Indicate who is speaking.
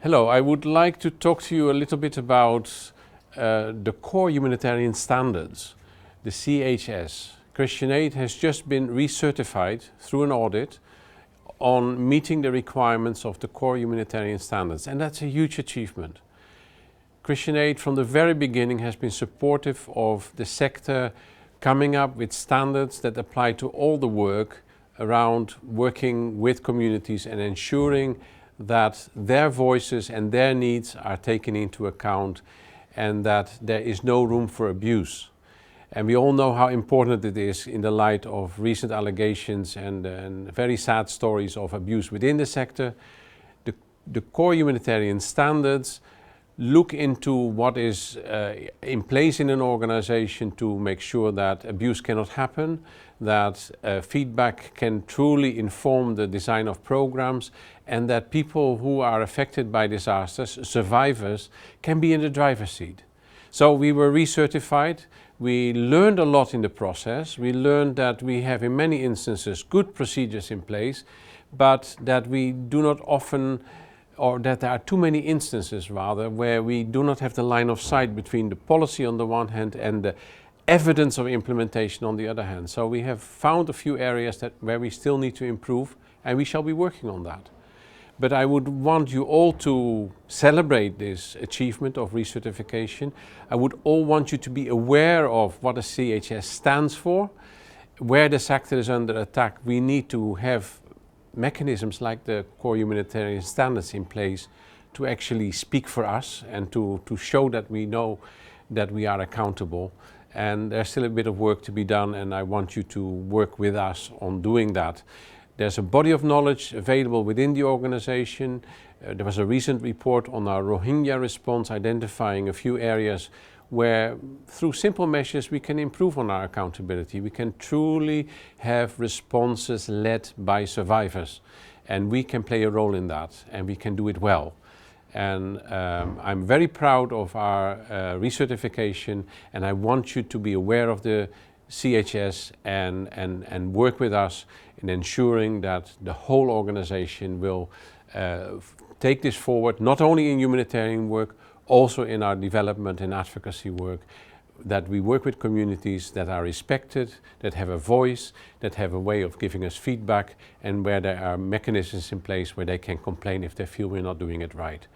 Speaker 1: Hello, I would like to talk to you a little bit about the Core Humanitarian Standards, the CHS. Christian Aid has just been recertified through an audit on meeting the requirements of the Core Humanitarian Standards, and that's a huge achievement. Christian Aid from the very beginning has been supportive of the sector coming up with standards that apply to all the work around working with communities and ensuring that their voices and their needs are taken into account and that there is no room for abuse. And we all know how important it is in the light of recent allegations and very sad stories of abuse within the sector. The Core Humanitarian Standards look into what is in place in an organization to make sure that abuse cannot happen, that feedback can truly inform the design of programs, and that people who are affected by disasters, survivors, can be in the driver's seat. So we were recertified. We learned a lot in the process. We learned that we have in many instances good procedures in place, but that we do not often, or that there are too many instances rather, where we do not have the line of sight between the policy on the one hand and the evidence of implementation on the other hand. So we have found a few areas where we still need to improve, and we shall be working on that. But I would want you all to celebrate this achievement of recertification. I would all want you to be aware of what a CHS stands for. Where the sector is under attack, we need to have mechanisms like the Core Humanitarian Standards in place to actually speak for us and to show that we know that we are accountable. And there's still a bit of work to be done, and I want you to work with us on doing that. There's a body of knowledge available within the organization. There was a recent report on our Rohingya response identifying a few areas where through simple measures we can improve on our accountability. We can truly have responses led by survivors, and we can play a role in that, and we can do it well. And I'm very proud of our recertification, and I want you to be aware of the CHS and work with us in ensuring that the whole organization will take this forward, not only in humanitarian work, also in our development and advocacy work, that we work with communities that are respected, that have a voice, that have a way of giving us feedback, and where there are mechanisms in place where they can complain if they feel we're not doing it right.